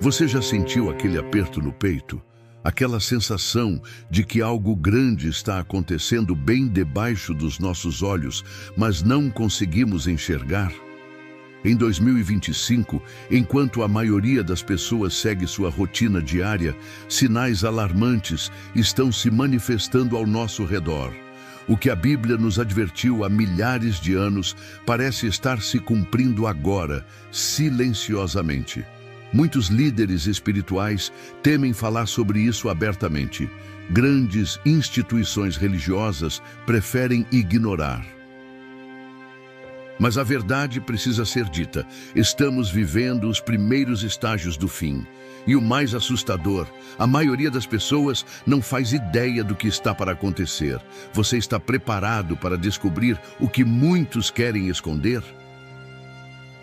Você já sentiu aquele aperto no peito? Aquela sensação de que algo grande está acontecendo bem debaixo dos nossos olhos, mas não conseguimos enxergar? Em 2025, enquanto a maioria das pessoas segue sua rotina diária, sinais alarmantes estão se manifestando ao nosso redor. O que a Bíblia nos advertiu há milhares de anos parece estar se cumprindo agora, silenciosamente. Muitos líderes espirituais temem falar sobre isso abertamente. Grandes instituições religiosas preferem ignorar. Mas a verdade precisa ser dita. Estamos vivendo os primeiros estágios do fim. E o mais assustador, a maioria das pessoas não faz ideia do que está para acontecer. Você está preparado para descobrir o que muitos querem esconder?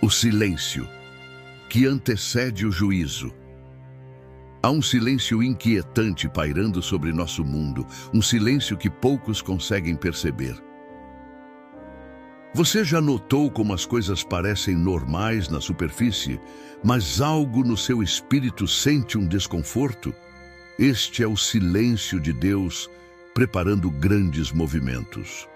O silêncio, que antecede o juízo. Há um silêncio inquietante pairando sobre nosso mundo, um silêncio que poucos conseguem perceber. Você já notou como as coisas parecem normais na superfície, mas algo no seu espírito sente um desconforto? Este é o silêncio de Deus preparando grandes movimentos.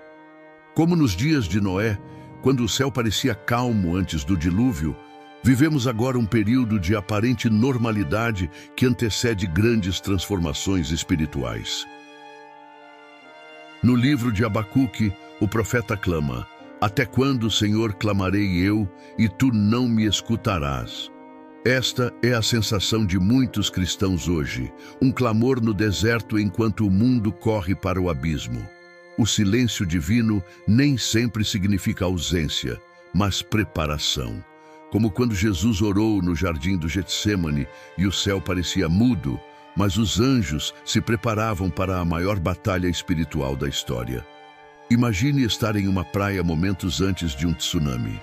Como nos dias de Noé, quando o céu parecia calmo antes do dilúvio, vivemos agora um período de aparente normalidade que antecede grandes transformações espirituais. No livro de Abacuque, o profeta clama: "Até quando, Senhor, clamarei eu, e tu não me escutarás?" Esta é a sensação de muitos cristãos hoje, um clamor no deserto enquanto o mundo corre para o abismo. O silêncio divino nem sempre significa ausência, mas preparação. Como quando Jesus orou no jardim do Getsêmani e o céu parecia mudo, mas os anjos se preparavam para a maior batalha espiritual da história. Imagine estar em uma praia momentos antes de um tsunami.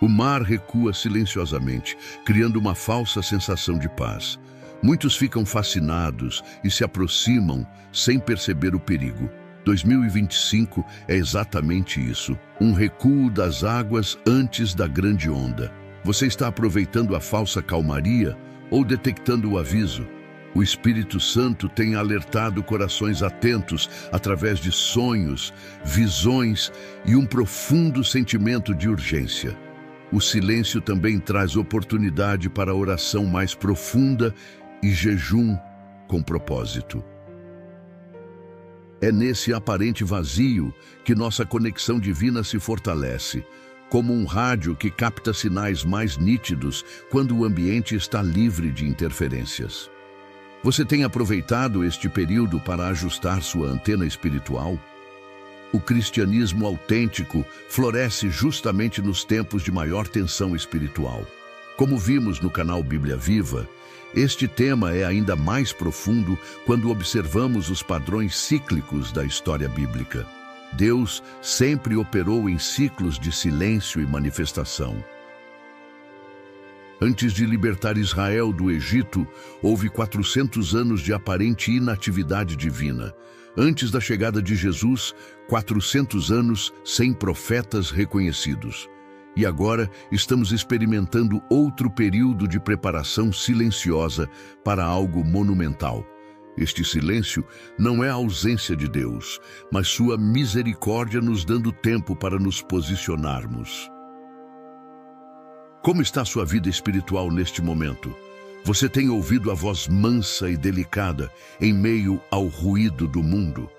O mar recua silenciosamente, criando uma falsa sensação de paz. Muitos ficam fascinados e se aproximam sem perceber o perigo. 2025 é exatamente isso, um recuo das águas antes da grande onda. Você está aproveitando a falsa calmaria ou detectando o aviso? O Espírito Santo tem alertado corações atentos através de sonhos, visões e um profundo sentimento de urgência. O silêncio também traz oportunidade para a oração mais profunda e jejum com propósito. É nesse aparente vazio que nossa conexão divina se fortalece, como um rádio que capta sinais mais nítidos quando o ambiente está livre de interferências. Você tem aproveitado este período para ajustar sua antena espiritual? O cristianismo autêntico floresce justamente nos tempos de maior tensão espiritual. Como vimos no canal Bíblia Viva, este tema é ainda mais profundo quando observamos os padrões cíclicos da história bíblica. Deus sempre operou em ciclos de silêncio e manifestação. Antes de libertar Israel do Egito, houve 400 anos de aparente inatividade divina. Antes da chegada de Jesus, 400 anos sem profetas reconhecidos. E agora estamos experimentando outro período de preparação silenciosa para algo monumental. Este silêncio não é a ausência de Deus, mas sua misericórdia nos dando tempo para nos posicionarmos. Como está sua vida espiritual neste momento? Você tem ouvido a voz mansa e delicada em meio ao ruído do mundo?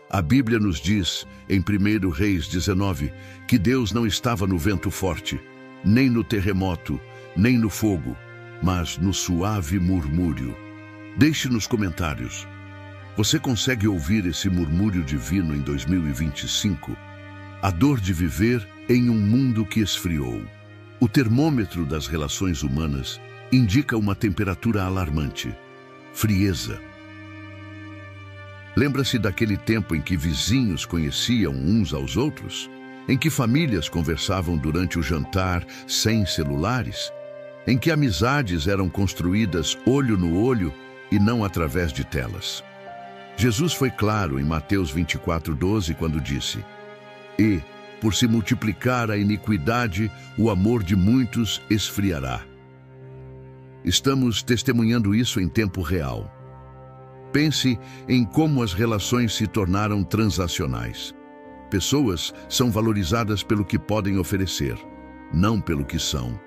A Bíblia nos diz, em 1 Reis 19, que Deus não estava no vento forte, nem no terremoto, nem no fogo, mas no suave murmúrio. Deixe nos comentários. Você consegue ouvir esse murmúrio divino em 2025? A dor de viver em um mundo que esfriou. O termômetro das relações humanas indica uma temperatura alarmante, frieza. Lembra-se daquele tempo em que vizinhos conheciam uns aos outros? Em que famílias conversavam durante o jantar sem celulares? Em que amizades eram construídas olho no olho e não através de telas? Jesus foi claro em Mateus 24:12 quando disse: "E, por se multiplicar a iniquidade, o amor de muitos esfriará." Estamos testemunhando isso em tempo real. Pense em como as relações se tornaram transacionais. Pessoas são valorizadas pelo que podem oferecer, não pelo que são.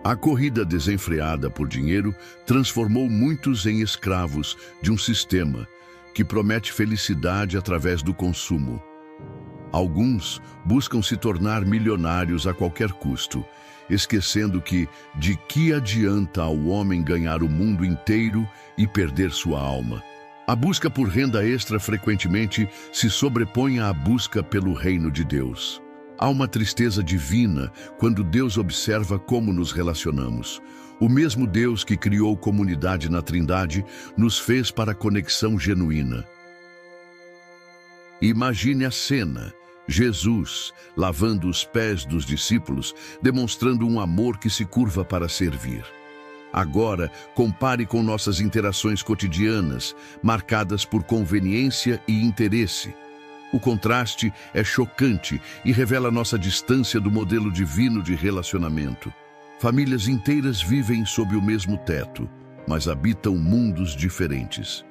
A corrida desenfreada por dinheiro transformou muitos em escravos de um sistema que promete felicidade através do consumo. Alguns buscam se tornar milionários a qualquer custo, esquecendo que de que adianta ao homem ganhar o mundo inteiro e perder sua alma. A busca por renda extra frequentemente se sobrepõe à busca pelo reino de Deus. Há uma tristeza divina quando Deus observa como nos relacionamos. O mesmo Deus que criou comunidade na Trindade nos fez para a conexão genuína. Imagine a cena: Jesus lavando os pés dos discípulos, demonstrando um amor que se curva para servir. Agora, compare com nossas interações cotidianas, marcadas por conveniência e interesse. O contraste é chocante e revela nossa distância do modelo divino de relacionamento. Famílias inteiras vivem sob o mesmo teto, mas habitam mundos diferentes.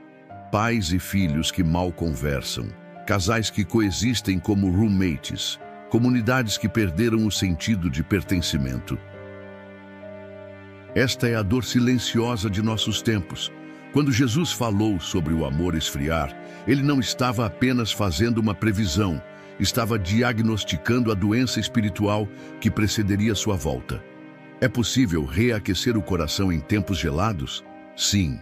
Pais e filhos que mal conversam, casais que coexistem como roommates, comunidades que perderam o sentido de pertencimento. Esta é a dor silenciosa de nossos tempos. Quando Jesus falou sobre o amor esfriar, ele não estava apenas fazendo uma previsão, estava diagnosticando a doença espiritual que precederia sua volta. É possível reaquecer o coração em tempos gelados? Sim.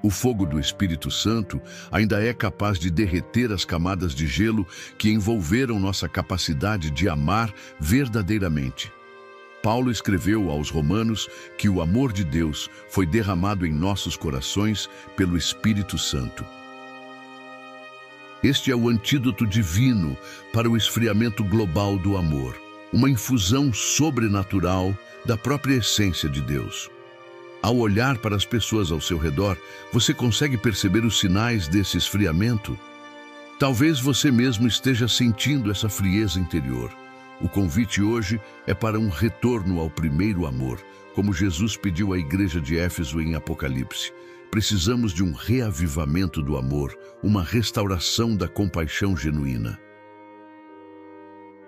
O fogo do Espírito Santo ainda é capaz de derreter as camadas de gelo que envolveram nossa capacidade de amar verdadeiramente. Paulo escreveu aos Romanos que o amor de Deus foi derramado em nossos corações pelo Espírito Santo. Este é o antídoto divino para o esfriamento global do amor, uma infusão sobrenatural da própria essência de Deus. Ao olhar para as pessoas ao seu redor, você consegue perceber os sinais desse esfriamento? Talvez você mesmo esteja sentindo essa frieza interior. O convite hoje é para um retorno ao primeiro amor, como Jesus pediu à igreja de Éfeso em Apocalipse. Precisamos de um reavivamento do amor, uma restauração da compaixão genuína.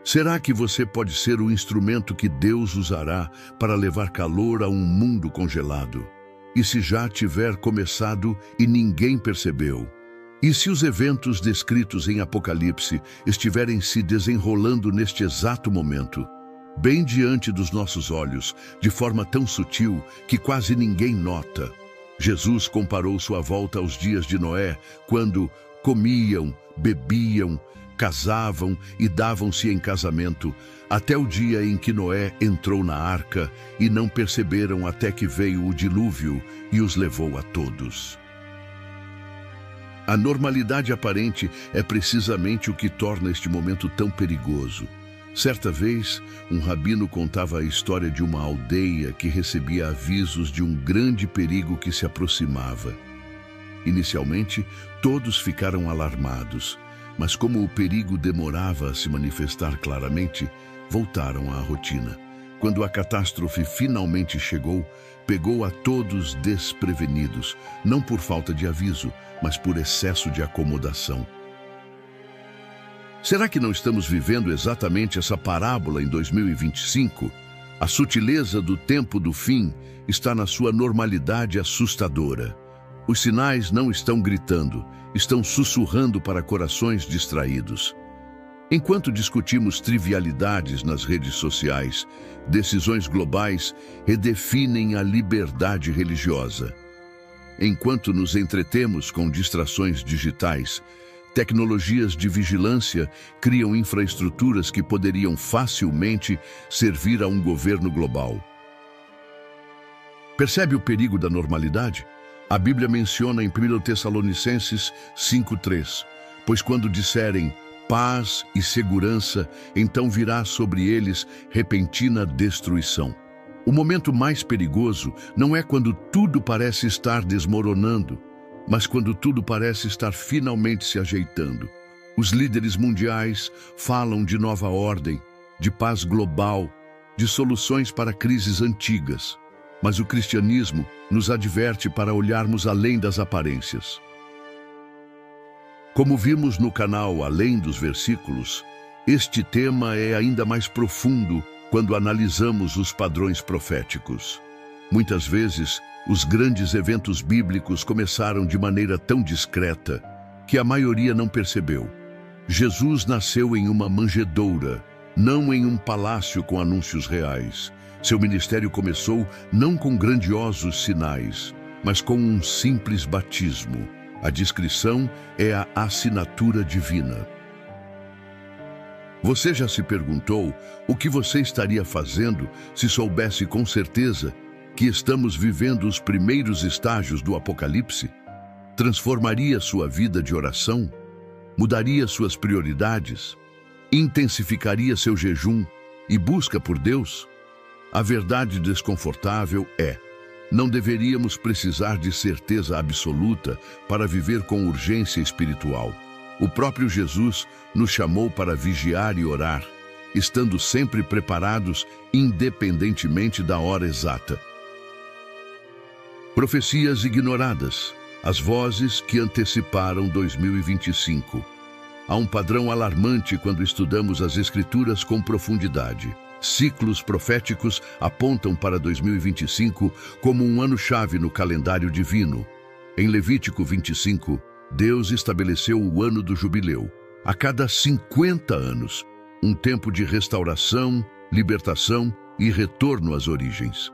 Será que você pode ser o instrumento que Deus usará para levar calor a um mundo congelado? E se já tiver começado e ninguém percebeu? E se os eventos descritos em Apocalipse estiverem se desenrolando neste exato momento, bem diante dos nossos olhos, de forma tão sutil que quase ninguém nota? Jesus comparou sua volta aos dias de Noé, quando comiam, bebiam, casavam e davam-se em casamento, até o dia em que Noé entrou na arca e não perceberam até que veio o dilúvio e os levou a todos. A normalidade aparente é precisamente o que torna este momento tão perigoso. Certa vez, um rabino contava a história de uma aldeia que recebia avisos de um grande perigo que se aproximava. Inicialmente, todos ficaram alarmados, mas como o perigo demorava a se manifestar claramente, voltaram à rotina. Quando a catástrofe finalmente chegou, pegou a todos desprevenidos, não por falta de aviso, mas por excesso de acomodação. Será que não estamos vivendo exatamente essa parábola em 2025? A sutileza do tempo do fim está na sua normalidade assustadora. Os sinais não estão gritando, estão sussurrando para corações distraídos. Enquanto discutimos trivialidades nas redes sociais, decisões globais redefinem a liberdade religiosa. Enquanto nos entretemos com distrações digitais, tecnologias de vigilância criam infraestruturas que poderiam facilmente servir a um governo global. Percebe o perigo da normalidade? A Bíblia menciona em 1 Tessalonicenses 5:3, pois quando disserem paz e segurança, então virá sobre eles repentina destruição. O momento mais perigoso não é quando tudo parece estar desmoronando, mas quando tudo parece estar finalmente se ajeitando. Os líderes mundiais falam de nova ordem, de paz global, de soluções para crises antigas. mas o cristianismo nos adverte para olharmos além das aparências. Como vimos no canal Além dos Versículos, este tema é ainda mais profundo quando analisamos os padrões proféticos. Muitas vezes, os grandes eventos bíblicos começaram de maneira tão discreta que a maioria não percebeu. Jesus nasceu em uma manjedoura, não em um palácio com anúncios reais. Seu ministério começou não com grandiosos sinais, mas com um simples batismo. A descrição é a assinatura divina. Você já se perguntou o que você estaria fazendo se soubesse com certeza que estamos vivendo os primeiros estágios do Apocalipse? Transformaria sua vida de oração? Mudaria suas prioridades? Intensificaria seu jejum e busca por Deus? A verdade desconfortável é: não deveríamos precisar de certeza absoluta para viver com urgência espiritual. O próprio Jesus nos chamou para vigiar e orar, estando sempre preparados, independentemente da hora exata. Profecias ignoradas, as vozes que anteciparam 2025. Há um padrão alarmante quando estudamos as Escrituras com profundidade. Ciclos proféticos apontam para 2025 como um ano-chave no calendário divino. Em Levítico 25, Deus estabeleceu o ano do jubileu. A cada 50 anos, um tempo de restauração, libertação e retorno às origens.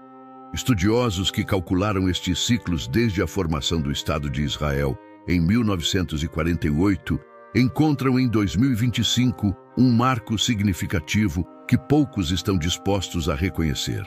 Estudiosos que calcularam estes ciclos desde a formação do Estado de Israel, em 1948, encontram em 2025 um marco significativo que poucos estão dispostos a reconhecer.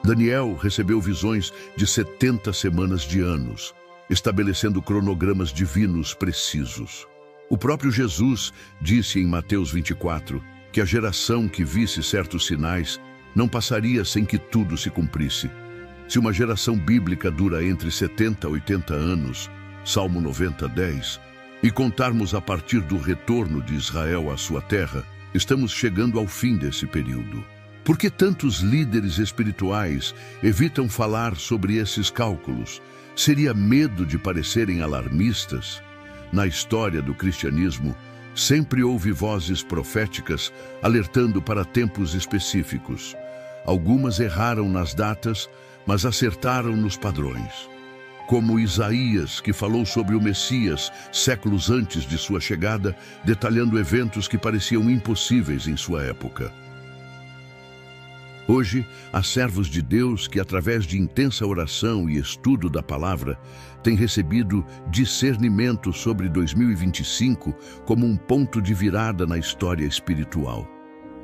Daniel recebeu visões de 70 semanas de anos, estabelecendo cronogramas divinos precisos. O próprio Jesus disse em Mateus 24 que a geração que visse certos sinais não passaria sem que tudo se cumprisse. Se uma geração bíblica dura entre 70 a 80 anos, Salmo 90:10, e contarmos a partir do retorno de Israel à sua terra, estamos chegando ao fim desse período. Por que tantos líderes espirituais evitam falar sobre esses cálculos? Seria medo de parecerem alarmistas? Na história do cristianismo, sempre houve vozes proféticas alertando para tempos específicos. Algumas erraram nas datas, mas acertaram nos padrões. Como Isaías, que falou sobre o Messias séculos antes de sua chegada, detalhando eventos que pareciam impossíveis em sua época. Hoje, há servos de Deus que, através de intensa oração e estudo da palavra, têm recebido discernimento sobre 2025 como um ponto de virada na história espiritual.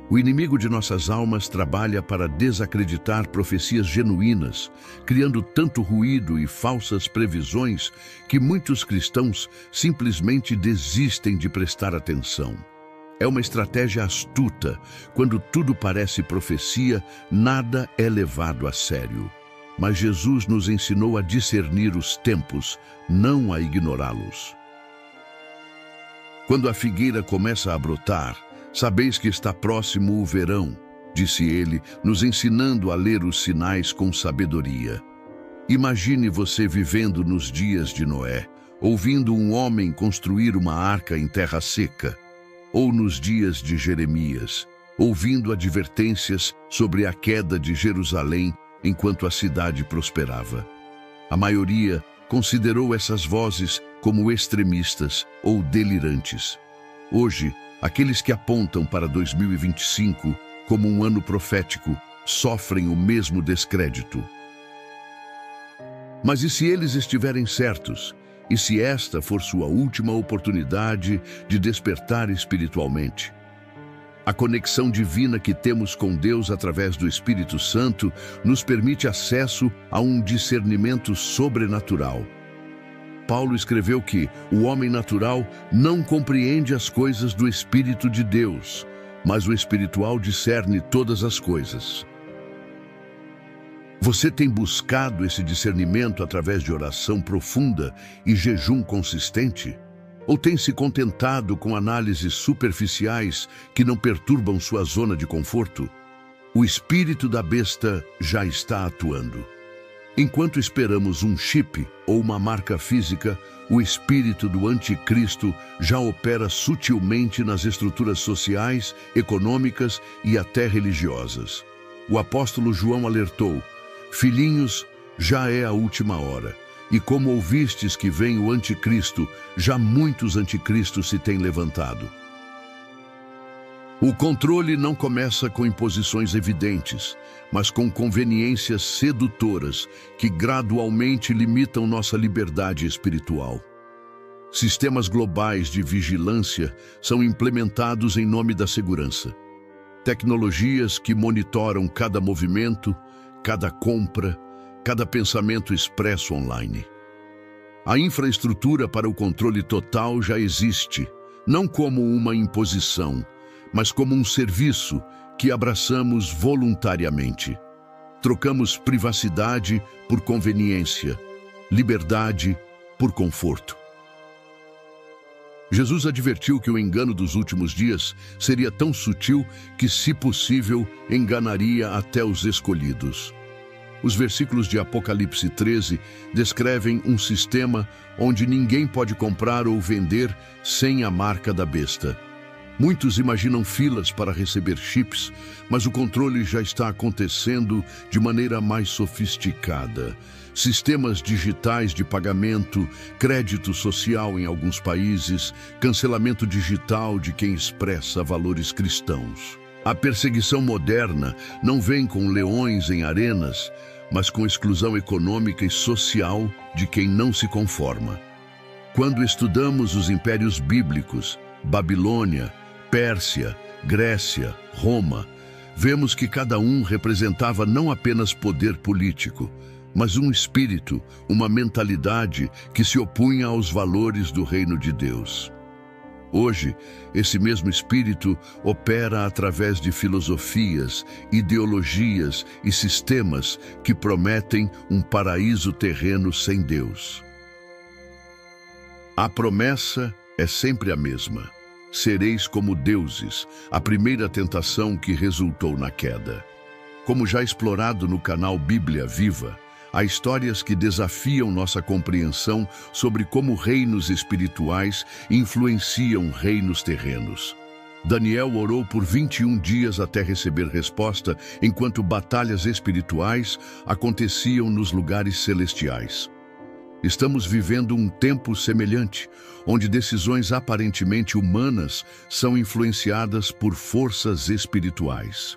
O inimigo de nossas almas trabalha para desacreditar profecias genuínas, criando tanto ruído e falsas previsões que muitos cristãos simplesmente desistem de prestar atenção. É uma estratégia astuta. Quando tudo parece profecia, nada é levado a sério. Mas Jesus nos ensinou a discernir os tempos, não a ignorá-los. Quando a figueira começa a brotar, sabeis que está próximo o verão, disse ele, nos ensinando a ler os sinais com sabedoria. Imagine você vivendo nos dias de Noé, ouvindo um homem construir uma arca em terra seca, ou nos dias de Jeremias, ouvindo advertências sobre a queda de Jerusalém enquanto a cidade prosperava. A maioria considerou essas vozes como extremistas ou delirantes. Hoje, aqueles que apontam para 2025 como um ano profético sofrem o mesmo descrédito. Mas e se eles estiverem certos? E se esta for sua última oportunidade de despertar espiritualmente? A conexão divina que temos com Deus através do Espírito Santo nos permite acesso a um discernimento sobrenatural. Paulo escreveu que o homem natural não compreende as coisas do Espírito de Deus, mas o espiritual discerne todas as coisas. Você tem buscado esse discernimento através de oração profunda e jejum consistente? Ou tem se contentado com análises superficiais que não perturbam sua zona de conforto? O espírito da besta já está atuando. Enquanto esperamos um chip ou uma marca física, o espírito do anticristo já opera sutilmente nas estruturas sociais, econômicas e até religiosas. O apóstolo João alertou: filhinhos, já é a última hora. E como ouvistes que vem o anticristo, já muitos anticristos se têm levantado. O controle não começa com imposições evidentes, mas com conveniências sedutoras que gradualmente limitam nossa liberdade espiritual. Sistemas globais de vigilância são implementados em nome da segurança. Tecnologias que monitoram cada movimento, cada compra, cada pensamento expresso online. A infraestrutura para o controle total já existe, não como uma imposição, mas como um serviço que abraçamos voluntariamente. Trocamos privacidade por conveniência, liberdade por conforto. Jesus advertiu que o engano dos últimos dias seria tão sutil que, se possível, enganaria até os escolhidos. Os versículos de Apocalipse 13 descrevem um sistema onde ninguém pode comprar ou vender sem a marca da besta. Muitos imaginam filas para receber chips, mas o controle já está acontecendo de maneira mais sofisticada. Sistemas digitais de pagamento, crédito social em alguns países, cancelamento digital de quem expressa valores cristãos. A perseguição moderna não vem com leões em arenas, mas com exclusão econômica e social de quem não se conforma. Quando estudamos os impérios bíblicos, Babilônia, Pérsia, Grécia, Roma, vemos que cada um representava não apenas poder político, mas um espírito, uma mentalidade que se opunha aos valores do reino de Deus. Hoje, esse mesmo espírito opera através de filosofias, ideologias e sistemas que prometem um paraíso terreno sem Deus. A promessa é sempre a mesma: sereis como deuses, a primeira tentação que resultou na queda. Como já explorado no canal Bíblia Viva, há histórias que desafiam nossa compreensão sobre como reinos espirituais influenciam reinos terrenos. Daniel orou por 21 dias até receber resposta, enquanto batalhas espirituais aconteciam nos lugares celestiais. Estamos vivendo um tempo semelhante, onde decisões aparentemente humanas são influenciadas por forças espirituais.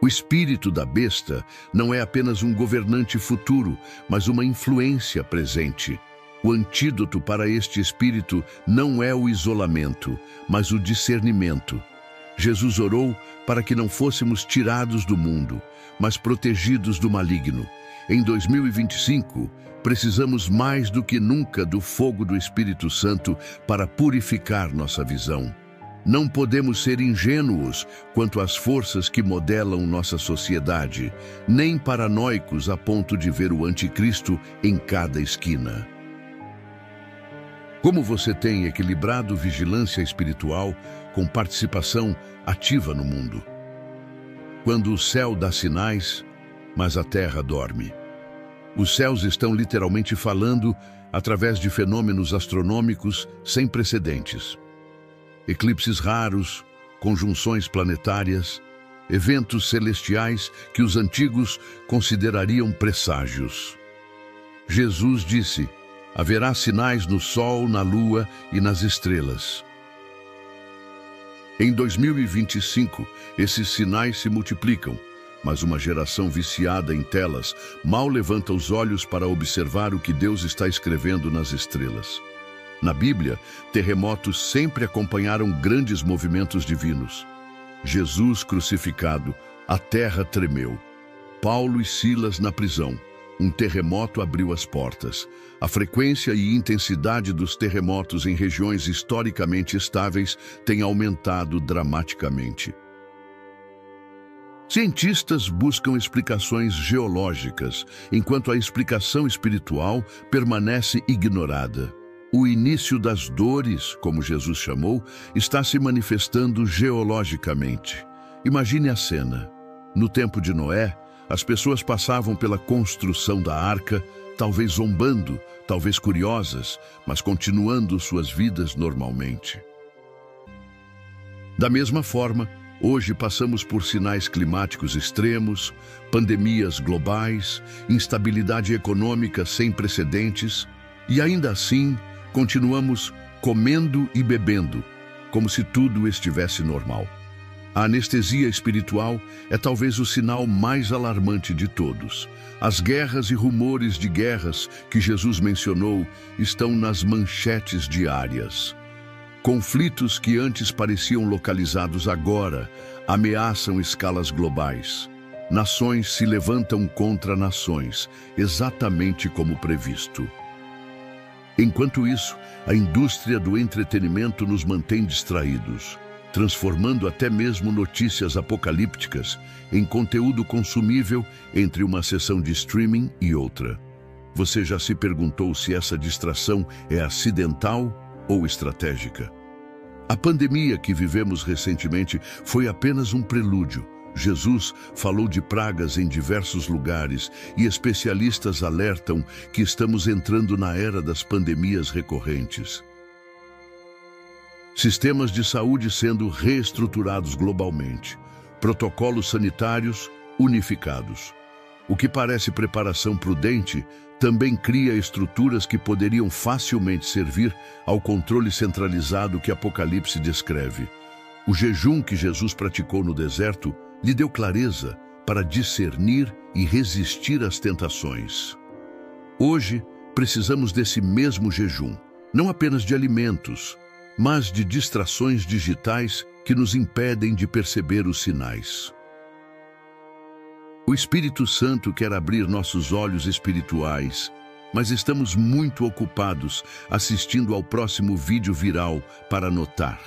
O espírito da besta não é apenas um governante futuro, mas uma influência presente. O antídoto para este espírito não é o isolamento, mas o discernimento. Jesus orou para que não fôssemos tirados do mundo, mas protegidos do maligno. Em 2025, precisamos mais do que nunca do fogo do Espírito Santo para purificar nossa visão. Não podemos ser ingênuos quanto às forças que modelam nossa sociedade, nem paranoicos a ponto de ver o anticristo em cada esquina. Como você tem equilibrado vigilância espiritual com participação ativa no mundo? Quando o céu dá sinais, mas a terra dorme. Os céus estão literalmente falando através de fenômenos astronômicos sem precedentes. Eclipses raros, conjunções planetárias, eventos celestiais que os antigos considerariam presságios. Jesus disse: haverá sinais no sol, na lua e nas estrelas. Em 2025, esses sinais se multiplicam, mas uma geração viciada em telas mal levanta os olhos para observar o que Deus está escrevendo nas estrelas. Na Bíblia, terremotos sempre acompanharam grandes movimentos divinos. Jesus crucificado, a terra tremeu. Paulo e Silas na prisão. Um terremoto abriu as portas. A frequência e intensidade dos terremotos em regiões historicamente estáveis tem aumentado dramaticamente. Cientistas buscam explicações geológicas, enquanto a explicação espiritual permanece ignorada. O início das dores, como Jesus chamou, está se manifestando geologicamente. Imagine a cena. No tempo de Noé, as pessoas passavam pela construção da arca, talvez zombando, talvez curiosas, mas continuando suas vidas normalmente. Da mesma forma, hoje passamos por sinais climáticos extremos, pandemias globais, instabilidade econômica sem precedentes, e ainda assim continuamos comendo e bebendo, como se tudo estivesse normal. A anestesia espiritual é talvez o sinal mais alarmante de todos. As guerras e rumores de guerras que Jesus mencionou estão nas manchetes diárias. Conflitos que antes pareciam localizados agora ameaçam escalas globais. Nações se levantam contra nações, exatamente como previsto. Enquanto isso, a indústria do entretenimento nos mantém distraídos, transformando até mesmo notícias apocalípticas em conteúdo consumível entre uma sessão de streaming e outra. Você já se perguntou se essa distração é acidental ou estratégica? A pandemia que vivemos recentemente foi apenas um prelúdio. Jesus falou de pragas em diversos lugares e especialistas alertam que estamos entrando na era das pandemias recorrentes. Sistemas de saúde sendo reestruturados globalmente, protocolos sanitários unificados. O que parece preparação prudente também cria estruturas que poderiam facilmente servir ao controle centralizado que Apocalipse descreve. O jejum que Jesus praticou no deserto lhe deu clareza para discernir e resistir às tentações. Hoje, precisamos desse mesmo jejum, não apenas de alimentos, mas de distrações digitais que nos impedem de perceber os sinais. O Espírito Santo quer abrir nossos olhos espirituais, mas estamos muito ocupados assistindo ao próximo vídeo viral para notar.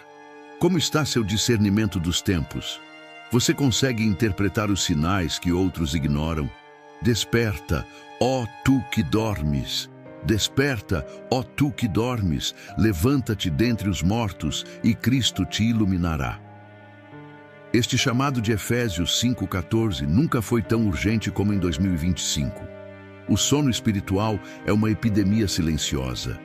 Como está seu discernimento dos tempos? Você consegue interpretar os sinais que outros ignoram? Desperta, ó tu que dormes! Desperta, ó tu que dormes, levanta-te dentre os mortos e Cristo te iluminará. Este chamado de Efésios 5,14 nunca foi tão urgente como em 2025. O sono espiritual é uma epidemia silenciosa.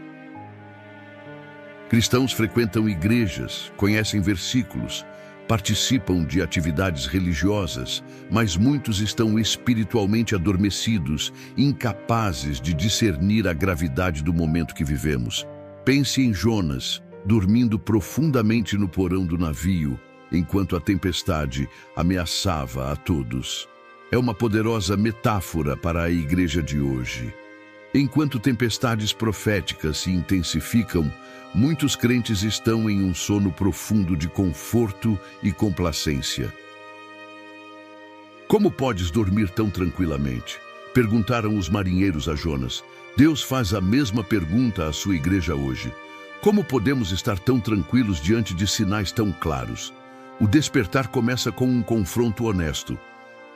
Cristãos frequentam igrejas, conhecem versículos, participam de atividades religiosas, mas muitos estão espiritualmente adormecidos, incapazes de discernir a gravidade do momento que vivemos. Pense em Jonas, dormindo profundamente no porão do navio, enquanto a tempestade ameaçava a todos. É uma poderosa metáfora para a igreja de hoje. Enquanto tempestades proféticas se intensificam, muitos crentes estão em um sono profundo de conforto e complacência. Como podes dormir tão tranquilamente? Perguntaram os marinheiros a Jonas. Deus faz a mesma pergunta à sua igreja hoje. Como podemos estar tão tranquilos diante de sinais tão claros? O despertar começa com um confronto honesto.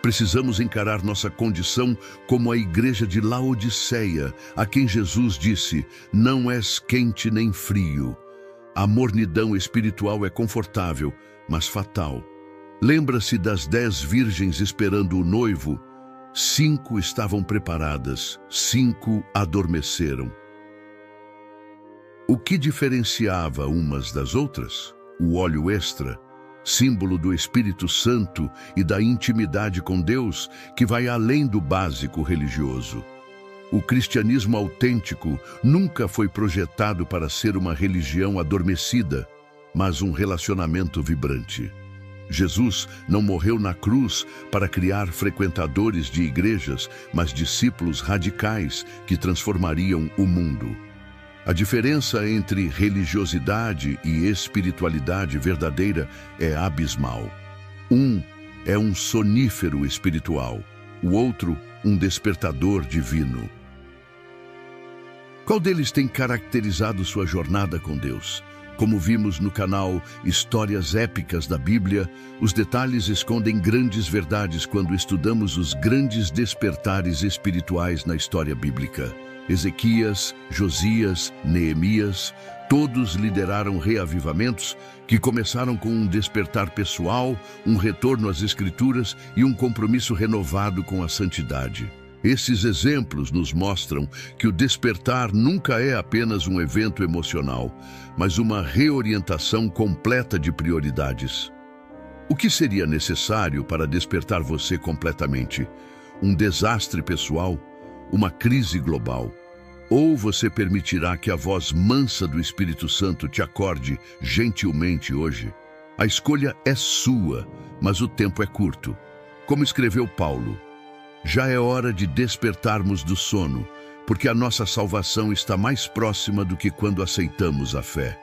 Precisamos encarar nossa condição como a igreja de Laodiceia, a quem Jesus disse: não és quente nem frio. A mornidão espiritual é confortável, mas fatal. Lembra-se das 10 virgens esperando o noivo? 5 estavam preparadas, 5 adormeceram. O que diferenciava umas das outras? O óleo extra, símbolo do Espírito Santo e da intimidade com Deus, que vai além do básico religioso. O cristianismo autêntico nunca foi projetado para ser uma religião adormecida, mas um relacionamento vibrante. Jesus não morreu na cruz para criar frequentadores de igrejas, mas discípulos radicais que transformariam o mundo. A diferença entre religiosidade e espiritualidade verdadeira é abismal. Um é um sonífero espiritual, o outro um despertador divino. Qual deles tem caracterizado sua jornada com Deus? Como vimos no canal Histórias Épicas da Bíblia, os detalhes escondem grandes verdades quando estudamos os grandes despertares espirituais na história bíblica. Ezequias, Josias, Neemias, todos lideraram reavivamentos que começaram com um despertar pessoal, um retorno às Escrituras e um compromisso renovado com a santidade. Esses exemplos nos mostram que o despertar nunca é apenas um evento emocional, mas uma reorientação completa de prioridades. O que seria necessário para despertar você completamente? Um desastre pessoal? Uma crise global? Ou você permitirá que a voz mansa do Espírito Santo te acorde gentilmente hoje? A escolha é sua, mas o tempo é curto. Como escreveu Paulo, já é hora de despertarmos do sono, porque a nossa salvação está mais próxima do que quando aceitamos a fé.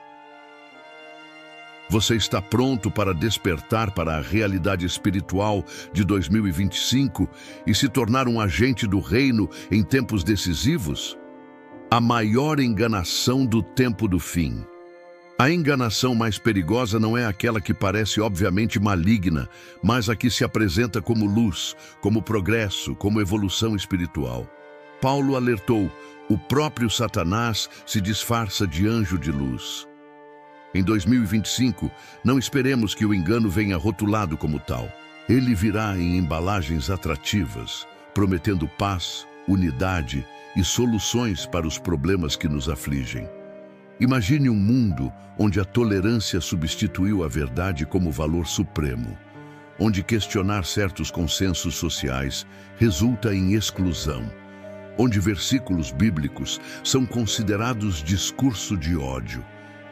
Você está pronto para despertar para a realidade espiritual de 2025 e se tornar um agente do reino em tempos decisivos? A maior enganação do tempo do fim. A enganação mais perigosa não é aquela que parece obviamente maligna, mas a que se apresenta como luz, como progresso, como evolução espiritual. Paulo alertou: o próprio Satanás se disfarça de anjo de luz. Em 2025, não esperemos que o engano venha rotulado como tal. Ele virá em embalagens atrativas, prometendo paz, unidade e soluções para os problemas que nos afligem. Imagine um mundo onde a tolerância substituiu a verdade como valor supremo, onde questionar certos consensos sociais resulta em exclusão, onde versículos bíblicos são considerados discurso de ódio.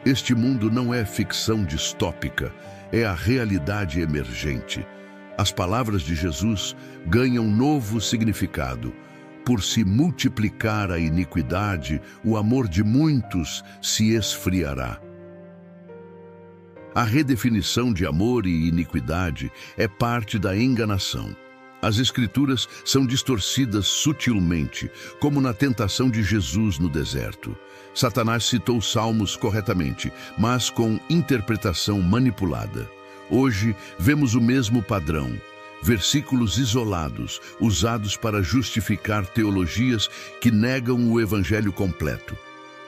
Este mundo não é ficção distópica, é a realidade emergente. As palavras de Jesus ganham novo significado. Por se multiplicar a iniquidade, o amor de muitos se esfriará. A redefinição de amor e iniquidade é parte da enganação. As Escrituras são distorcidas sutilmente, como na tentação de Jesus no deserto. Satanás citou Salmos corretamente, mas com interpretação manipulada. Hoje, vemos o mesmo padrão. Versículos isolados, usados para justificar teologias que negam o Evangelho completo.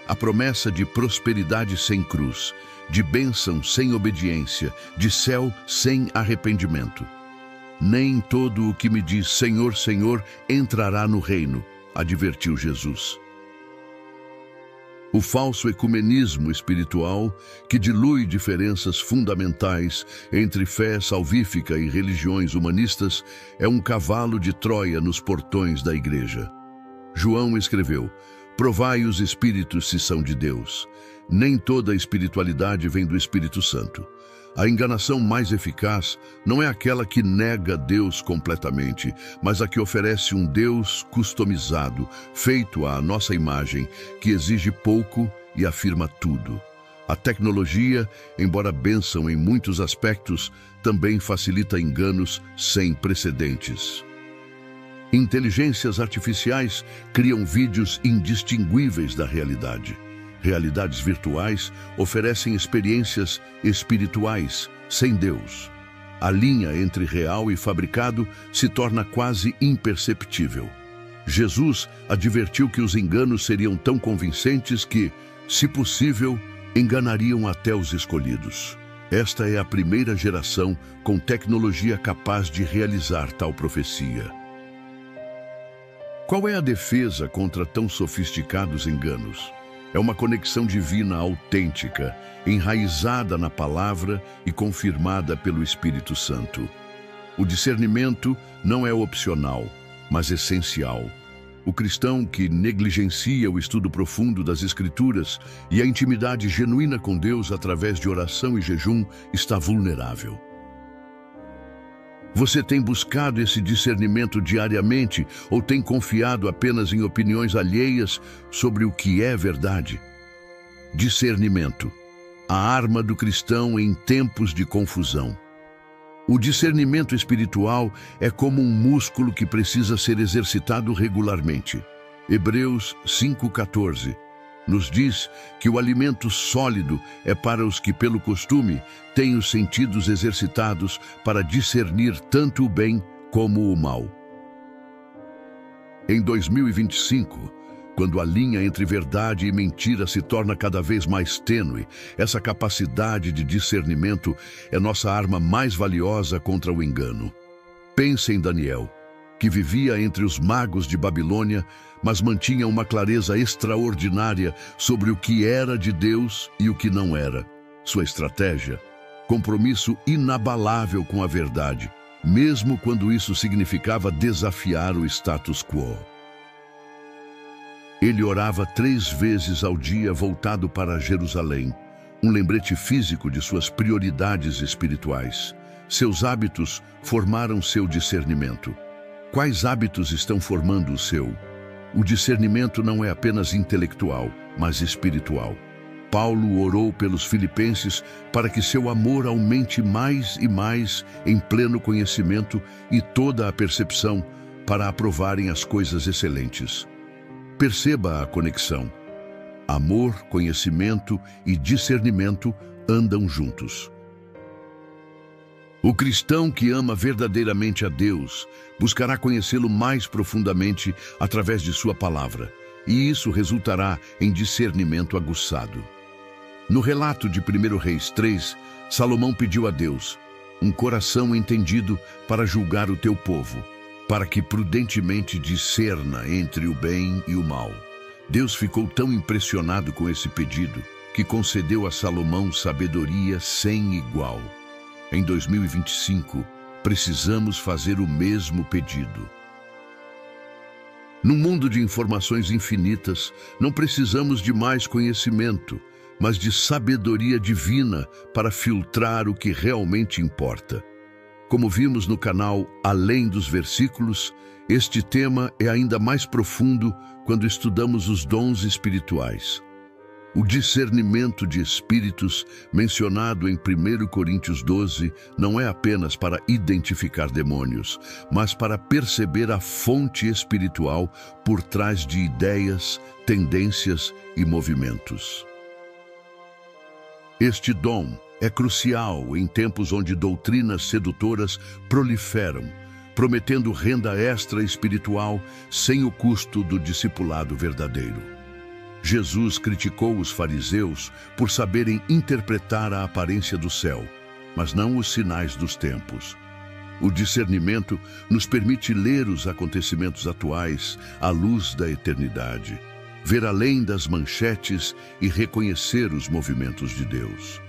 A promessa de prosperidade sem cruz, de bênção sem obediência, de céu sem arrependimento. Nem todo o que me diz Senhor, Senhor entrará no reino, advertiu Jesus. O falso ecumenismo espiritual, que dilui diferenças fundamentais entre fé salvífica e religiões humanistas, é um cavalo de Troia nos portões da igreja. João escreveu: provai os espíritos se são de Deus. Nem toda a espiritualidade vem do Espírito Santo. A enganação mais eficaz não é aquela que nega Deus completamente, mas a que oferece um Deus customizado, feito à nossa imagem, que exige pouco e afirma tudo. A tecnologia, embora bênção em muitos aspectos, também facilita enganos sem precedentes. Inteligências artificiais criam vídeos indistinguíveis da realidade. Realidades virtuais oferecem experiências espirituais sem Deus. A linha entre real e fabricado se torna quase imperceptível. Jesus advertiu que os enganos seriam tão convincentes que, se possível, enganariam até os escolhidos. Esta é a primeira geração com tecnologia capaz de realizar tal profecia. Qual é a defesa contra tão sofisticados enganos? É uma conexão divina autêntica, enraizada na palavra e confirmada pelo Espírito Santo. O discernimento não é opcional, mas essencial. O cristão que negligencia o estudo profundo das Escrituras e a intimidade genuína com Deus através de oração e jejum está vulnerável. Você tem buscado esse discernimento diariamente ou tem confiado apenas em opiniões alheias sobre o que é verdade? Discernimento, a arma do cristão em tempos de confusão. O discernimento espiritual é como um músculo que precisa ser exercitado regularmente. Hebreus 5,14 nos diz que o alimento sólido é para os que, pelo costume, têm os sentidos exercitados para discernir tanto o bem como o mal. Em 2025, Quando a linha entre verdade e mentira se torna cada vez mais tênue, essa capacidade de discernimento é nossa arma mais valiosa contra o engano. Pense em Daniel, que vivia entre os magos de Babilônia, mas mantinha uma clareza extraordinária sobre o que era de Deus e o que não era. Sua estratégia: compromisso inabalável com a verdade, mesmo quando isso significava desafiar o status quo. Ele orava 3 vezes ao dia voltado para Jerusalém, um lembrete físico de suas prioridades espirituais. Seus hábitos formaram seu discernimento. Quais hábitos estão formando o seu? O discernimento não é apenas intelectual, mas espiritual. Paulo orou pelos filipenses para que seu amor aumente mais e mais em pleno conhecimento e toda a percepção para aprovarem as coisas excelentes. Perceba a conexão. Amor, conhecimento e discernimento andam juntos. O cristão que ama verdadeiramente a Deus buscará conhecê-lo mais profundamente através de sua palavra, e isso resultará em discernimento aguçado. No relato de 1 Reis 3, Salomão pediu a Deus um coração entendido para julgar o teu povo, para que prudentemente discerna entre o bem e o mal. Deus ficou tão impressionado com esse pedido que concedeu a Salomão sabedoria sem igual. Em 2025, precisamos fazer o mesmo pedido. Num mundo de informações infinitas, não precisamos de mais conhecimento, mas de sabedoria divina para filtrar o que realmente importa. Como vimos no canal Além dos Versículos, este tema é ainda mais profundo quando estudamos os dons espirituais. O discernimento de espíritos, mencionado em 1 Coríntios 12, não é apenas para identificar demônios, mas para perceber a fonte espiritual por trás de ideias, tendências e movimentos. Este dom é crucial em tempos onde doutrinas sedutoras proliferam, prometendo renda extra espiritual sem o custo do discipulado verdadeiro. Jesus criticou os fariseus por saberem interpretar a aparência do céu, mas não os sinais dos tempos. O discernimento nos permite ler os acontecimentos atuais à luz da eternidade, ver além das manchetes e reconhecer os movimentos de Deus.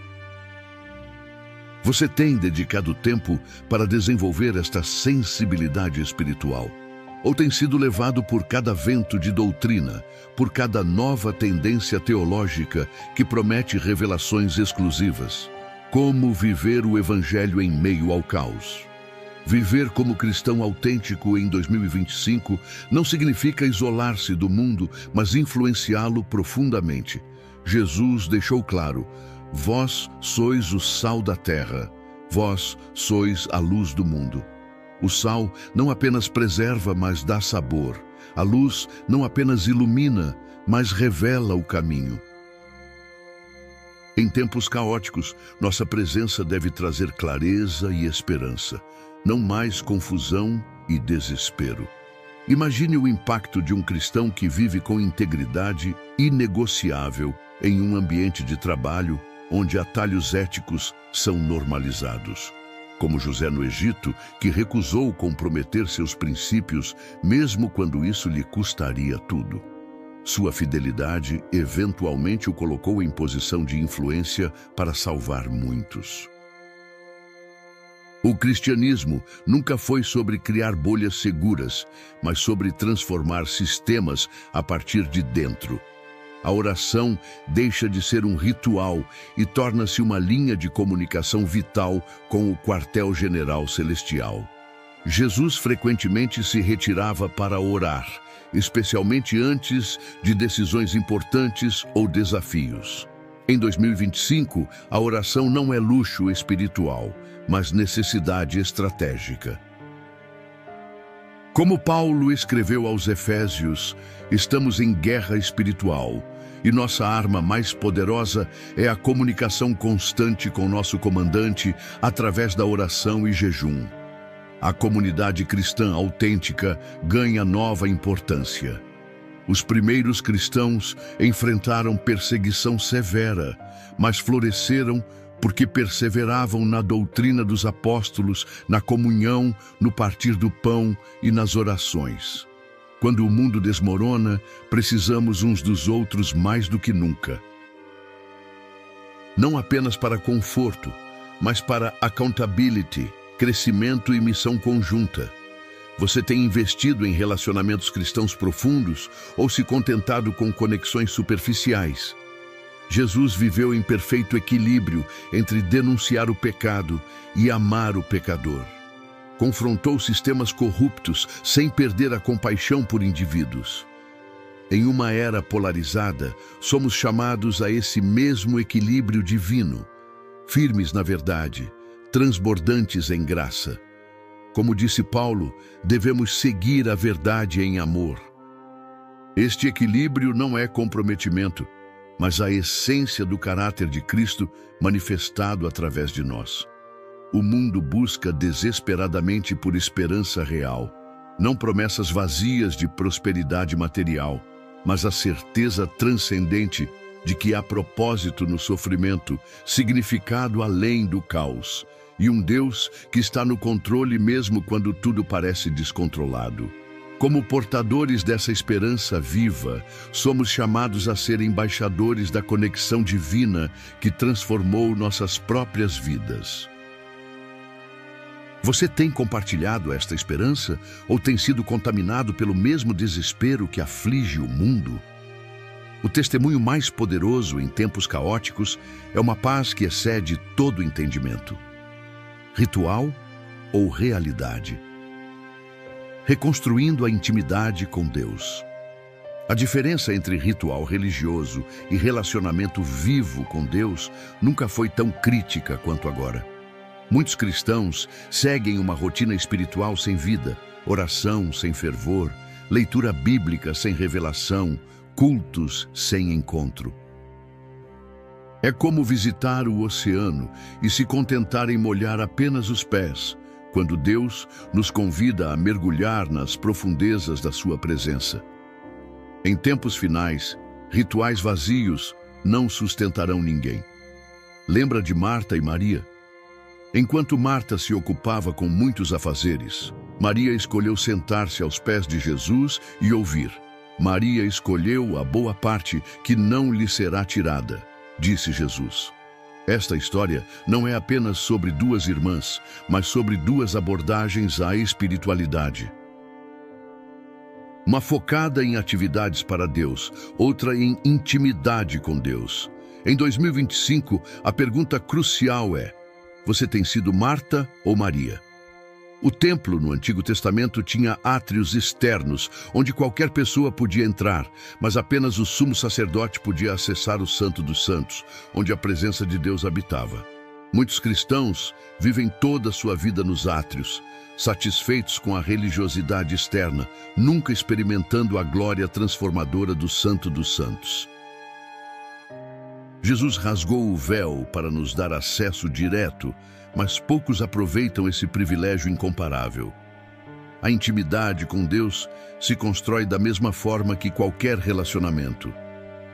Você tem dedicado tempo para desenvolver esta sensibilidade espiritual? Ou tem sido levado por cada vento de doutrina, por cada nova tendência teológica que promete revelações exclusivas? Como viver o Evangelho em meio ao caos? Viver como cristão autêntico em 2025 não significa isolar-se do mundo, mas influenciá-lo profundamente. Jesus deixou claro: vós sois o sal da terra, vós sois a luz do mundo. O sal não apenas preserva, mas dá sabor. A luz não apenas ilumina, mas revela o caminho. Em tempos caóticos, nossa presença deve trazer clareza e esperança, não mais confusão e desespero. Imagine o impacto de um cristão que vive com integridade inegociável em um ambiente de trabalho onde atalhos éticos são normalizados. Como José no Egito, que recusou comprometer seus princípios, mesmo quando isso lhe custaria tudo. Sua fidelidade eventualmente o colocou em posição de influência para salvar muitos. O cristianismo nunca foi sobre criar bolhas seguras, mas sobre transformar sistemas a partir de dentro. A oração deixa de ser um ritual e torna-se uma linha de comunicação vital com o quartel-general celestial. Jesus frequentemente se retirava para orar, especialmente antes de decisões importantes ou desafios. Em 2025, a oração não é luxo espiritual, mas necessidade estratégica. Como Paulo escreveu aos Efésios, estamos em guerra espiritual e nossa arma mais poderosa é a comunicação constante com nosso comandante através da oração e jejum. A comunidade cristã autêntica ganha nova importância. Os primeiros cristãos enfrentaram perseguição severa, mas floresceram porque perseveravam na doutrina dos apóstolos, na comunhão, no partir do pão e nas orações. Quando o mundo desmorona, precisamos uns dos outros mais do que nunca. Não apenas para conforto, mas para accountability, crescimento e missão conjunta. Você tem investido em relacionamentos cristãos profundos ou se contentado com conexões superficiais? Jesus viveu em perfeito equilíbrio entre denunciar o pecado e amar o pecador. Confrontou sistemas corruptos sem perder a compaixão por indivíduos. Em uma era polarizada, somos chamados a esse mesmo equilíbrio divino, firmes na verdade, transbordantes em graça. Como disse Paulo, devemos seguir a verdade em amor. Este equilíbrio não é comprometimento, mas a essência do caráter de Cristo manifestado através de nós. O mundo busca desesperadamente por esperança real, não promessas vazias de prosperidade material, mas a certeza transcendente de que há propósito no sofrimento, significado além do caos, e um Deus que está no controle mesmo quando tudo parece descontrolado. Como portadores dessa esperança viva, somos chamados a ser embaixadores da conexão divina que transformou nossas próprias vidas. Você tem compartilhado esta esperança ou tem sido contaminado pelo mesmo desespero que aflige o mundo? O testemunho mais poderoso em tempos caóticos é uma paz que excede todo entendimento. Ritual ou realidade? Reconstruindo a intimidade com Deus. A diferença entre ritual religioso e relacionamento vivo com Deus nunca foi tão crítica quanto agora. Muitos cristãos seguem uma rotina espiritual sem vida, oração sem fervor, leitura bíblica sem revelação, cultos sem encontro. É como visitar o oceano e se contentar em molhar apenas os pés, quando Deus nos convida a mergulhar nas profundezas da sua presença. Em tempos finais, rituais vazios não sustentarão ninguém. Lembra de Marta e Maria? Enquanto Marta se ocupava com muitos afazeres, Maria escolheu sentar-se aos pés de Jesus e ouvir. Maria escolheu a boa parte que não lhe será tirada, disse Jesus. Esta história não é apenas sobre duas irmãs, mas sobre duas abordagens à espiritualidade. Uma focada em atividades para Deus, outra em intimidade com Deus. Em 2025, a pergunta crucial é: você tem sido Marta ou Maria? O templo no Antigo Testamento tinha átrios externos, onde qualquer pessoa podia entrar, mas apenas o sumo sacerdote podia acessar o Santo dos Santos, onde a presença de Deus habitava. Muitos cristãos vivem toda a sua vida nos átrios, satisfeitos com a religiosidade externa, nunca experimentando a glória transformadora do Santo dos Santos. Jesus rasgou o véu para nos dar acesso direto, mas poucos aproveitam esse privilégio incomparável. A intimidade com Deus se constrói da mesma forma que qualquer relacionamento.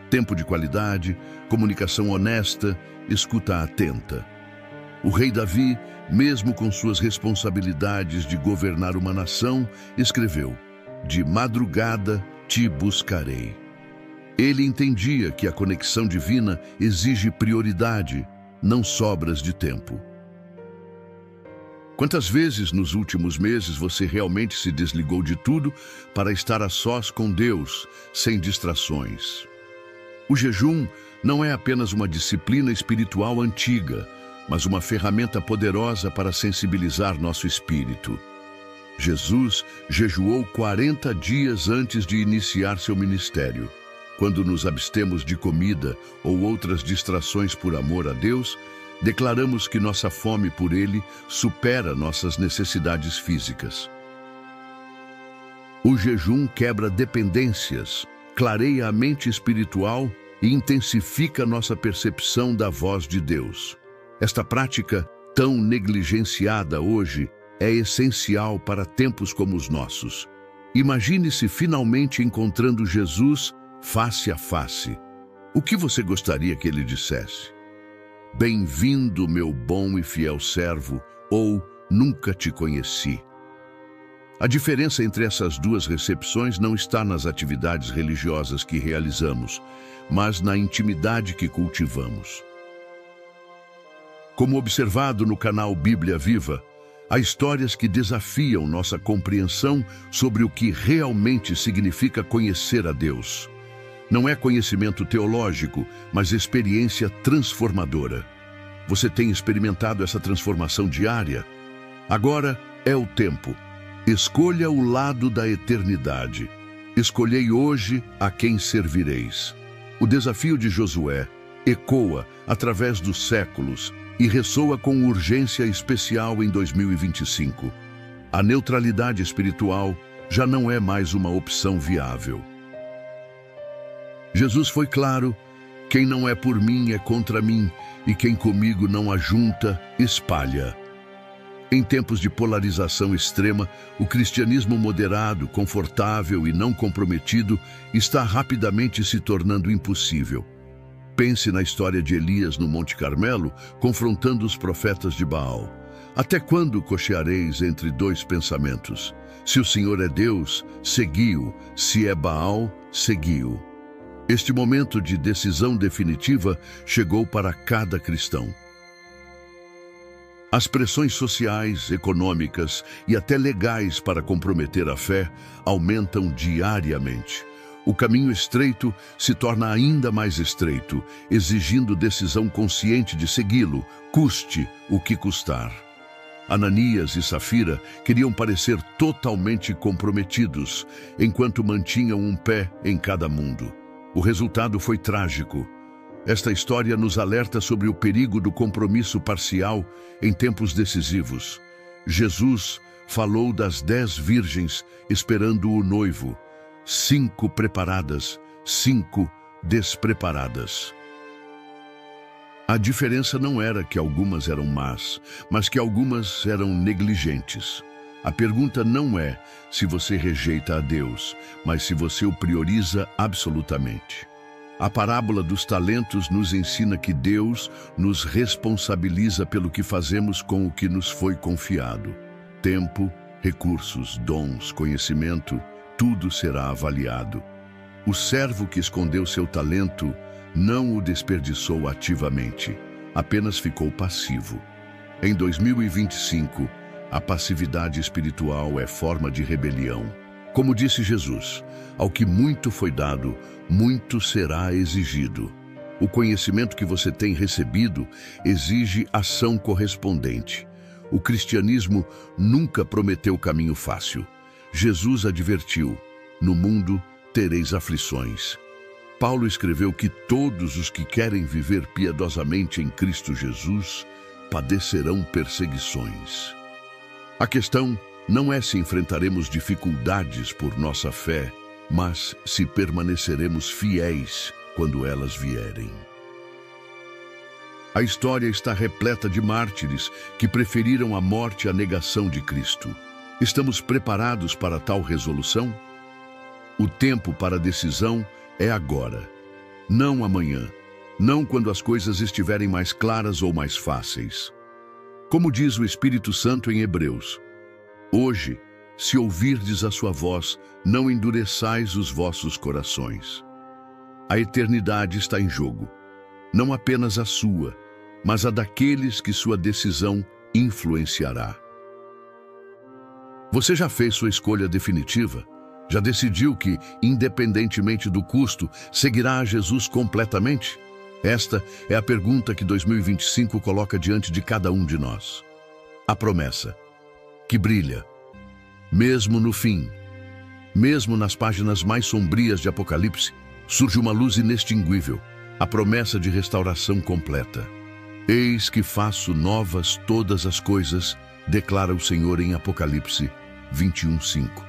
Tempo de qualidade, comunicação honesta, escuta atenta. O rei Davi, mesmo com suas responsabilidades de governar uma nação, escreveu: "De madrugada te buscarei." Ele entendia que a conexão divina exige prioridade, não sobras de tempo. Quantas vezes nos últimos meses você realmente se desligou de tudo para estar a sós com Deus, sem distrações? O jejum não é apenas uma disciplina espiritual antiga, mas uma ferramenta poderosa para sensibilizar nosso espírito. Jesus jejuou 40 dias antes de iniciar seu ministério. Quando nos abstemos de comida ou outras distrações por amor a Deus, declaramos que nossa fome por Ele supera nossas necessidades físicas. O jejum quebra dependências, clareia a mente espiritual e intensifica nossa percepção da voz de Deus. Esta prática, tão negligenciada hoje, é essencial para tempos como os nossos. Imagine-se finalmente encontrando Jesus face a face. O que você gostaria que ele dissesse? Bem-vindo, meu bom e fiel servo, ou nunca te conheci. A diferença entre essas duas recepções não está nas atividades religiosas que realizamos, mas na intimidade que cultivamos. Como observado no canal Bíblia Viva, há histórias que desafiam nossa compreensão sobre o que realmente significa conhecer a Deus. Não é conhecimento teológico, mas experiência transformadora. Você tem experimentado essa transformação diária? Agora é o tempo. Escolha o lado da eternidade. Escolhei hoje a quem servireis. O desafio de Josué ecoa através dos séculos e ressoa com urgência especial em 2025. A neutralidade espiritual já não é mais uma opção viável. Jesus foi claro: quem não é por mim é contra mim, e quem comigo não ajunta, espalha. Em tempos de polarização extrema, o cristianismo moderado, confortável e não comprometido está rapidamente se tornando impossível. Pense na história de Elias no Monte Carmelo, confrontando os profetas de Baal. Até quando cocheareis entre dois pensamentos? Se o Senhor é Deus, segui-o. Se é Baal, segui-o. Este momento de decisão definitiva chegou para cada cristão. As pressões sociais, econômicas e até legais para comprometer a fé aumentam diariamente. O caminho estreito se torna ainda mais estreito, exigindo decisão consciente de segui-lo, custe o que custar. Ananias e Safira queriam parecer totalmente comprometidos, enquanto mantinham um pé em cada mundo. O resultado foi trágico. Esta história nos alerta sobre o perigo do compromisso parcial em tempos decisivos. Jesus falou das 10 virgens esperando o noivo. 5 preparadas, 5 despreparadas. A diferença não era que algumas eram más, mas que algumas eram negligentes. A pergunta não é se você rejeita a Deus, mas se você o prioriza absolutamente. A parábola dos talentos nos ensina que Deus nos responsabiliza pelo que fazemos com o que nos foi confiado. Tempo, recursos, dons, conhecimento, tudo será avaliado. O servo que escondeu seu talento não o desperdiçou ativamente, apenas ficou passivo. Em 2025, a passividade espiritual é forma de rebelião. Como disse Jesus, ao que muito foi dado, muito será exigido. O conhecimento que você tem recebido exige ação correspondente. O cristianismo nunca prometeu caminho fácil. Jesus advertiu: no mundo tereis aflições. Paulo escreveu que todos os que querem viver piedosamente em Cristo Jesus padecerão perseguições. A questão não é se enfrentaremos dificuldades por nossa fé, mas se permaneceremos fiéis quando elas vierem. A história está repleta de mártires que preferiram a morte à negação de Cristo. Estamos preparados para tal resolução? O tempo para a decisão é agora, não amanhã, não quando as coisas estiverem mais claras ou mais fáceis. Como diz o Espírito Santo em Hebreus: hoje, se ouvirdes a sua voz, não endureçais os vossos corações. A eternidade está em jogo, não apenas a sua, mas a daqueles que sua decisão influenciará. Você já fez sua escolha definitiva? Já decidiu que, independentemente do custo, seguirá a Jesus completamente? Esta é a pergunta que 2025 coloca diante de cada um de nós. A promessa, que brilha, mesmo no fim, mesmo nas páginas mais sombrias de Apocalipse, surge uma luz inextinguível, a promessa de restauração completa. Eis que faço novas todas as coisas, declara o Senhor em Apocalipse 21:5.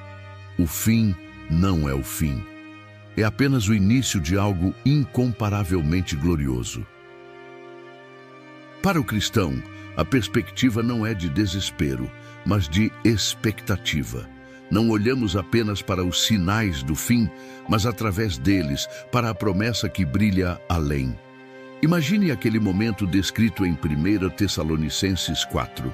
O fim não é o fim. É apenas o início de algo incomparavelmente glorioso. Para o cristão, a perspectiva não é de desespero, mas de expectativa. Não olhamos apenas para os sinais do fim, mas através deles, para a promessa que brilha além. Imagine aquele momento descrito em 1 Tessalonicenses 4.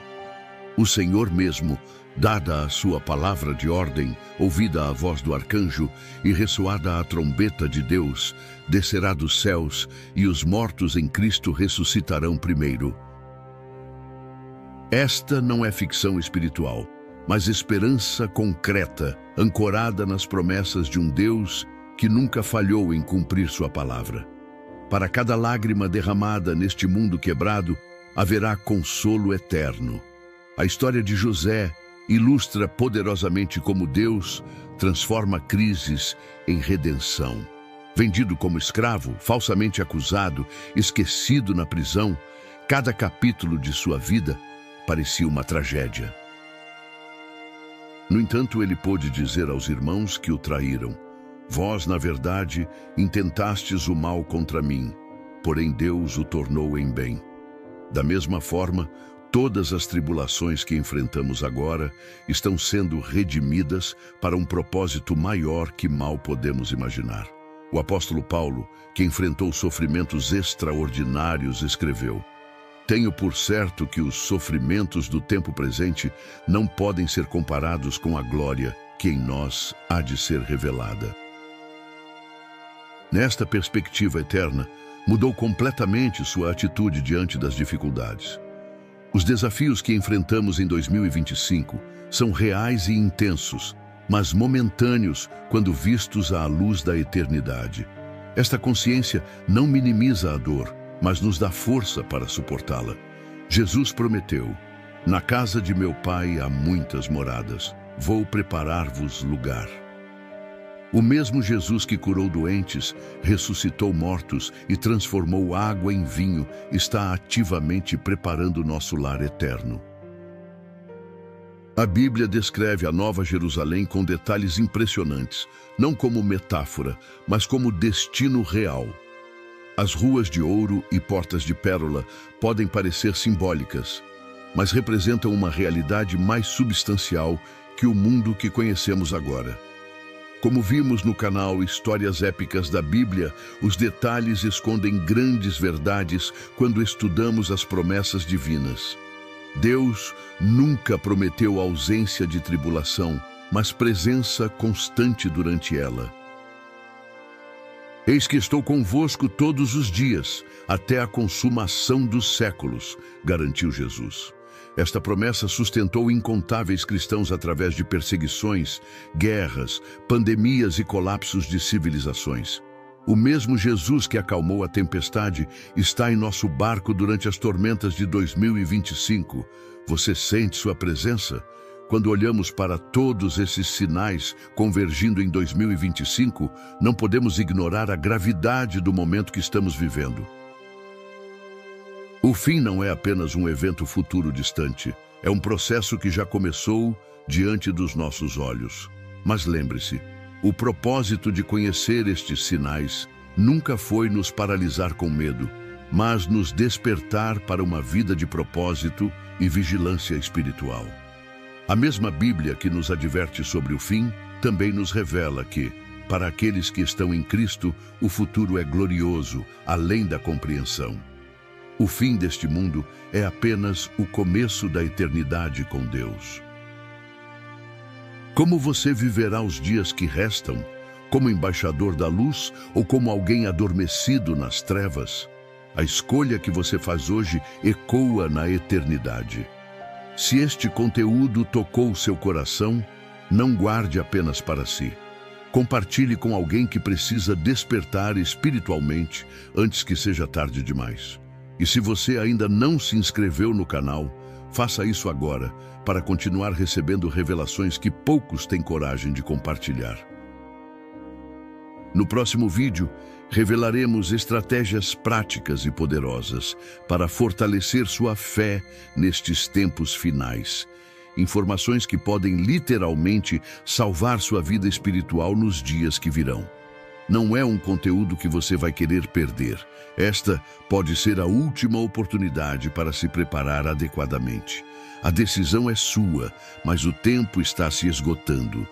O Senhor mesmo, dada a sua palavra de ordem, ouvida a voz do arcanjo e ressoada a trombeta de Deus, descerá dos céus e os mortos em Cristo ressuscitarão primeiro. Esta não é ficção espiritual, mas esperança concreta, ancorada nas promessas de um Deus que nunca falhou em cumprir sua palavra. Para cada lágrima derramada neste mundo quebrado, haverá consolo eterno. A história de José ilustra poderosamente como Deus transforma crises em redenção. Vendido como escravo, falsamente acusado, esquecido na prisão, cada capítulo de sua vida parecia uma tragédia. No entanto, ele pôde dizer aos irmãos que o traíram: vós, na verdade, intentastes o mal contra mim, porém Deus o tornou em bem. Da mesma forma, todas as tribulações que enfrentamos agora estão sendo redimidas para um propósito maior que mal podemos imaginar. O apóstolo Paulo, que enfrentou sofrimentos extraordinários, escreveu: tenho por certo que os sofrimentos do tempo presente não podem ser comparados com a glória que em nós há de ser revelada. Nesta perspectiva eterna, mudou completamente sua atitude diante das dificuldades. Os desafios que enfrentamos em 2025 são reais e intensos, mas momentâneos quando vistos à luz da eternidade. Esta consciência não minimiza a dor, mas nos dá força para suportá-la. Jesus prometeu: na casa de meu Pai há muitas moradas, vou preparar-vos lugar. O mesmo Jesus que curou doentes, ressuscitou mortos e transformou água em vinho, está ativamente preparando nosso lar eterno. A Bíblia descreve a Nova Jerusalém com detalhes impressionantes, não como metáfora, mas como destino real. As ruas de ouro e portas de pérola podem parecer simbólicas, mas representam uma realidade mais substancial que o mundo que conhecemos agora. Como vimos no canal Histórias Épicas da Bíblia, os detalhes escondem grandes verdades quando estudamos as promessas divinas. Deus nunca prometeu ausência de tribulação, mas presença constante durante ela. Eis que estou convosco todos os dias, até a consumação dos séculos, garantiu Jesus. Esta promessa sustentou incontáveis cristãos através de perseguições, guerras, pandemias e colapsos de civilizações. O mesmo Jesus que acalmou a tempestade está em nosso barco durante as tormentas de 2025. Você sente sua presença? Quando olhamos para todos esses sinais convergindo em 2025, não podemos ignorar a gravidade do momento que estamos vivendo. O fim não é apenas um evento futuro distante, é um processo que já começou diante dos nossos olhos. Mas lembre-se, o propósito de conhecer estes sinais nunca foi nos paralisar com medo, mas nos despertar para uma vida de propósito e vigilância espiritual. A mesma Bíblia que nos adverte sobre o fim também nos revela que, para aqueles que estão em Cristo, o futuro é glorioso, além da compreensão. O fim deste mundo é apenas o começo da eternidade com Deus. Como você viverá os dias que restam? Como embaixador da luz ou como alguém adormecido nas trevas? A escolha que você faz hoje ecoa na eternidade. Se este conteúdo tocou seu coração, não guarde apenas para si. Compartilhe com alguém que precisa despertar espiritualmente antes que seja tarde demais. E se você ainda não se inscreveu no canal, faça isso agora para continuar recebendo revelações que poucos têm coragem de compartilhar. No próximo vídeo, revelaremos estratégias práticas e poderosas para fortalecer sua fé nestes tempos finais. Informações que podem literalmente salvar sua vida espiritual nos dias que virão. Não é um conteúdo que você vai querer perder. Esta pode ser a última oportunidade para se preparar adequadamente. A decisão é sua, mas o tempo está se esgotando.